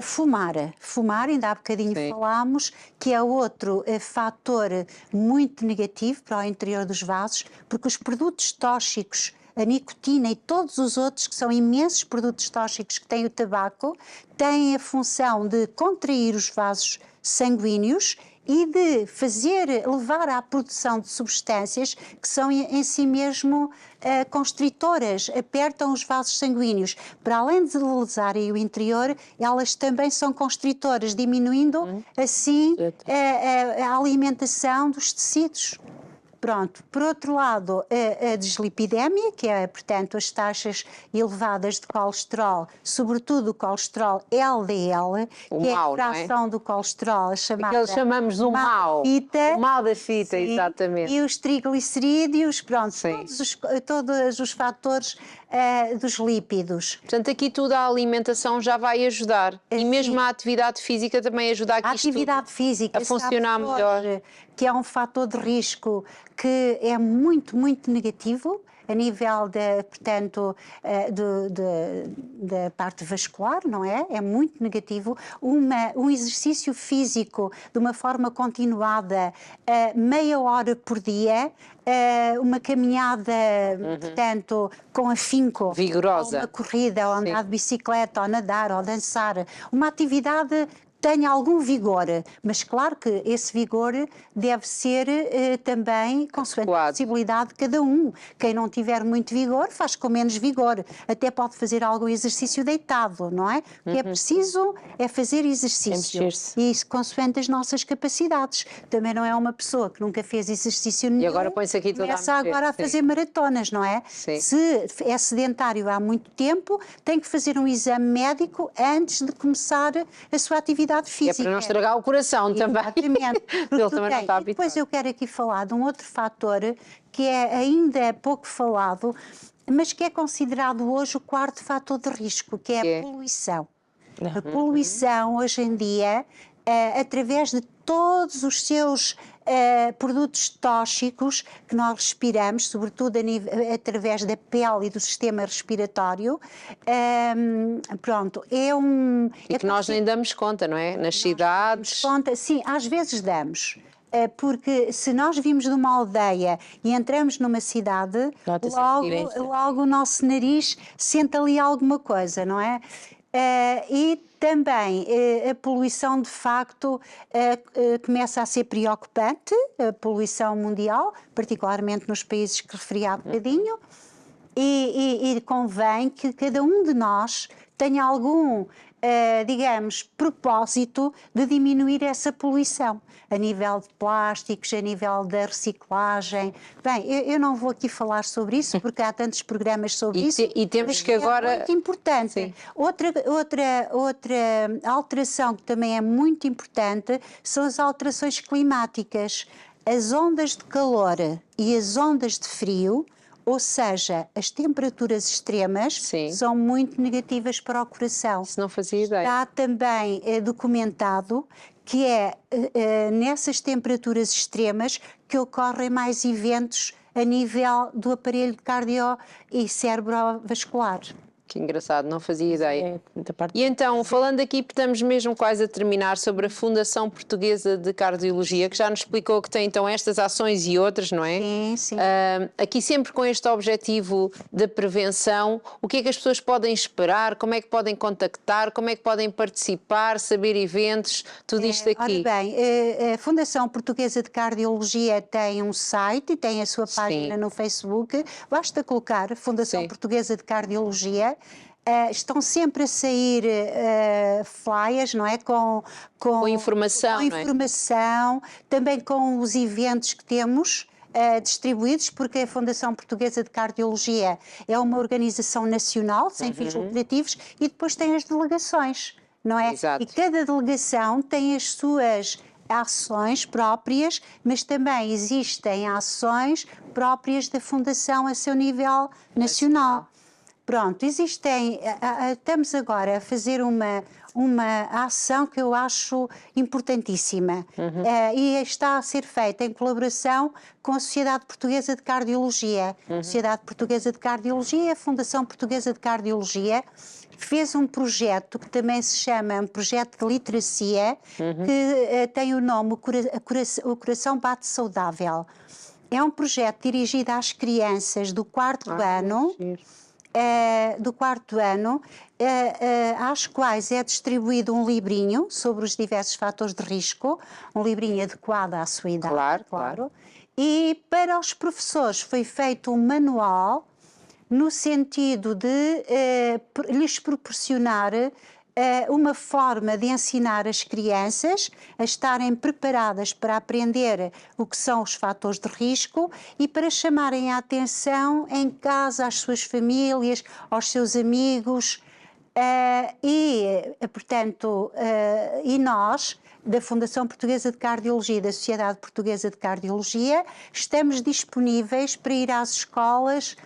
Fumar, ainda há bocadinho Sim. falámos, que é outro fator muito negativo para o interior dos vasos, porque os produtos tóxicos, a nicotina e todos os outros, que são imensos produtos tóxicos que têm o tabaco, têm a função de contrair os vasos sanguíneos e de levar à produção de substâncias que são em si mesmo constritoras, apertam os vasos sanguíneos. Para além de lesarem o interior, elas também são constritoras, diminuindo assim a alimentação dos tecidos. Pronto, por outro lado, a dislipidémia, que é, portanto, as taxas elevadas de colesterol, sobretudo o colesterol LDL, que é a fração do colesterol chamada que eles chamamos do mal. O mal da fita, sim, exatamente. E os triglicerídeos, pronto, Sim. todos os fatores dos lípidos. Portanto, aqui tudo a alimentação já vai ajudar. E mesmo a atividade física também ajuda A atividade física a funcionar melhor. Que é um fator de risco que é muito, muito negativo a nível da parte vascular, não é? É muito negativo. Um exercício físico de uma forma continuada, meia hora por dia, uma caminhada, portanto, com afinco, vigorosa, ou uma corrida, ou andar de bicicleta, ou nadar, ou dançar, uma atividade tenha algum vigor, mas claro que esse vigor deve ser também consoante a possibilidade de cada um. Quem não tiver muito vigor faz com menos vigor, até pode fazer algum exercício deitado, não é? O que é preciso é fazer exercício e isso consoante as nossas capacidades. Também não é uma pessoa que nunca fez exercício nenhum e agora põe-se aqui toda começa agora a fazer maratonas, não é? Sim. Se é sedentário há muito tempo, tem que fazer um exame médico antes de começar a sua atividade física. É para não estragar o coração também. Exatamente. Ele também não está E depois eu quero aqui falar de um outro fator que é ainda pouco falado, mas que é considerado hoje o quarto fator de risco, que é a poluição. A poluição hoje em dia, através de todos os seus produtos tóxicos que nós respiramos, sobretudo através da pele e do sistema respiratório, pronto, E que nós nem damos conta, não é? Nas cidades. Sim, às vezes damos. Porque se nós vimos de uma aldeia e entramos numa cidade, logo o nosso nariz sente ali alguma coisa, não é? E também a poluição de facto começa a ser preocupante, a poluição mundial, particularmente nos países que referi há bocadinho, e convém que cada um de nós tenha algum, digamos, propósito de diminuir essa poluição, a nível de plásticos, a nível da reciclagem. Bem, eu não vou aqui falar sobre isso, porque há tantos programas sobre isso. E temos que agora... É muito importante. Sim. Outra alteração que também é muito importante são as alterações climáticas. As ondas de calor e as ondas de frio, ou seja, as temperaturas extremas, são muito negativas para o coração. Isso não fazia ideia. Está também documentado que é nessas temperaturas extremas que ocorrem mais eventos a nível do aparelho cardio e cerebrovascular. Que engraçado, não fazia ideia. É, muita parte. E então, falando aqui, estamos mesmo quase a terminar sobre a Fundação Portuguesa de Cardiologia, que já nos explicou que tem então estas ações e outras, não é? Sim, sim. Aqui sempre com este objetivo da prevenção, o que é que as pessoas podem esperar, como é que podem contactar, como é que podem participar, saber eventos, tudo isto aqui. Ora bem, a Fundação Portuguesa de Cardiologia tem um site e tem a sua página no Facebook. Basta colocar Fundação Sim. Portuguesa de Cardiologia. Estão sempre a sair flyers, não é? Com informação, com não é? informação, também com os eventos que temos distribuídos, porque a Fundação Portuguesa de Cardiologia é uma organização nacional, sem fins lucrativos, e depois tem as delegações, não é? Exato. E cada delegação tem as suas ações próprias, mas também existem ações próprias da Fundação a seu nível nacional. Pronto, estamos agora a fazer uma ação que eu acho importantíssima e está a ser feita em colaboração com a Sociedade Portuguesa de Cardiologia. A Sociedade Portuguesa de Cardiologia, a Fundação Portuguesa de Cardiologia, fez um projeto que também se chama um projeto de literacia, que tem o nome O Coração Bate Saudável. É um projeto dirigido às crianças do quarto ano, às quais é distribuído um livrinho sobre os diversos fatores de risco, um livrinho adequado à sua idade, Claro. E para os professores foi feito um manual no sentido de lhes proporcionar uma forma de ensinar as crianças a estarem preparadas para aprender o que são os fatores de risco e para chamarem a atenção em casa às suas famílias, aos seus amigos e nós, da Fundação Portuguesa de Cardiologia e da Sociedade Portuguesa de Cardiologia, estamos disponíveis para ir às escolas,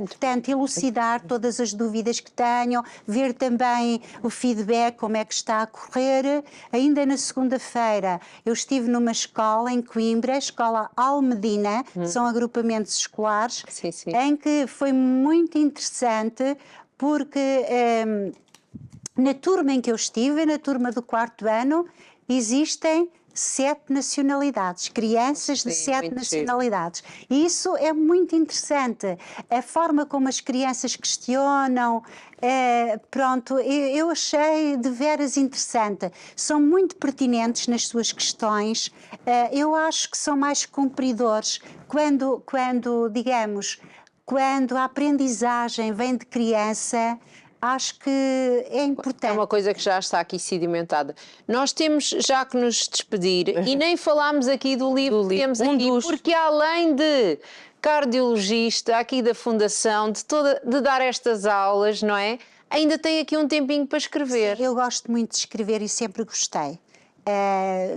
portanto, elucidar todas as dúvidas que tenham, ver também o feedback, como é que está a correr. Ainda na segunda-feira eu estive numa escola em Coimbra, a Escola Almedina, são agrupamentos escolares, Sim. em que foi muito interessante porque na turma em que eu estive, na turma do quarto ano, existem 7 nacionalidades, crianças de 7 nacionalidades. E isso é muito interessante. A forma como as crianças questionam, eu achei de veras interessante. São muito pertinentes nas suas questões. Eu acho que são mais cumpridores quando a aprendizagem vem de criança. Acho que é importante. É uma coisa que já está aqui sedimentada. Nós temos já que nos despedir e nem falámos aqui do livro que temos aqui, porque além de cardiologista aqui da Fundação, de dar estas aulas, não é? Ainda tem aqui um tempinho para escrever. Sim, eu gosto muito de escrever e sempre gostei.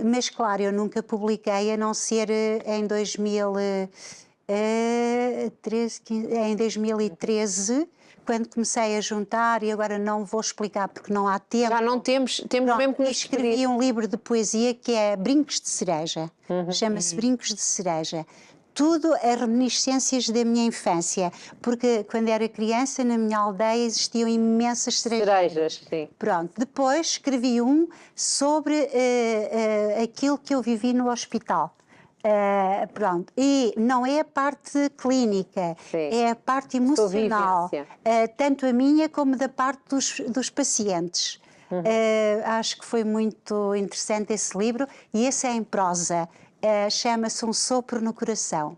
Mas claro, eu nunca publiquei, a não ser em 2013, quando comecei a juntar, e agora não vou explicar porque não há tempo. Já não temos mesmo que nos escrevi um livro de poesia que é Brincos de Cereja, chama-se Brincos de Cereja. Tudo é reminiscências da minha infância, porque quando era criança na minha aldeia existiam imensas cerejeiras. Sim. Pronto, depois escrevi um sobre aquilo que eu vivi no hospital. Pronto, e não é a parte clínica, é a parte emocional, tanto a minha como da parte dos pacientes. Acho que foi muito interessante esse livro e esse é em prosa, chama-se Um Sopro no Coração.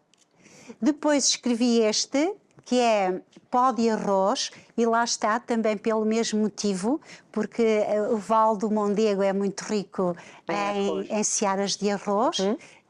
Depois escrevi este, que é Pó de Arroz, e lá está também pelo mesmo motivo, porque o Vale do Mondego é muito rico em searas de arroz.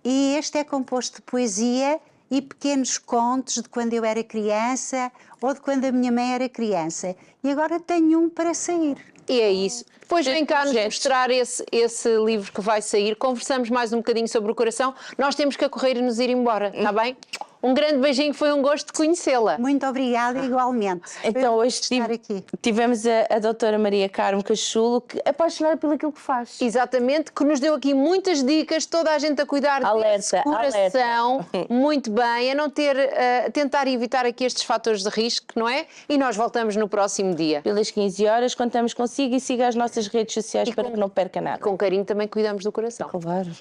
E este é composto de poesia e pequenos contos de quando eu era criança ou de quando a minha mãe era criança. E agora tenho um para sair. E é isso. Depois vem cá nos mostrar esse livro que vai sair. Conversamos mais um bocadinho sobre o coração. Nós temos que correr e nos ir embora, está bem? Um grande beijinho, foi um gosto de conhecê-la. Muito obrigada, igualmente. Então, Foi hoje estar aqui. tivemos a doutora Maria Carmo Cachulo, que é apaixonada pelo aquilo que faz. Exatamente, que nos deu aqui muitas dicas, toda a gente a cuidar desse Alerta, coração, muito bem, a não ter, tentar evitar aqui estes fatores de risco, não é? E nós voltamos no próximo dia. Pelas 15 horas, contamos consigo e siga as nossas redes sociais para que não perca nada. Com carinho também cuidamos do coração. Claro.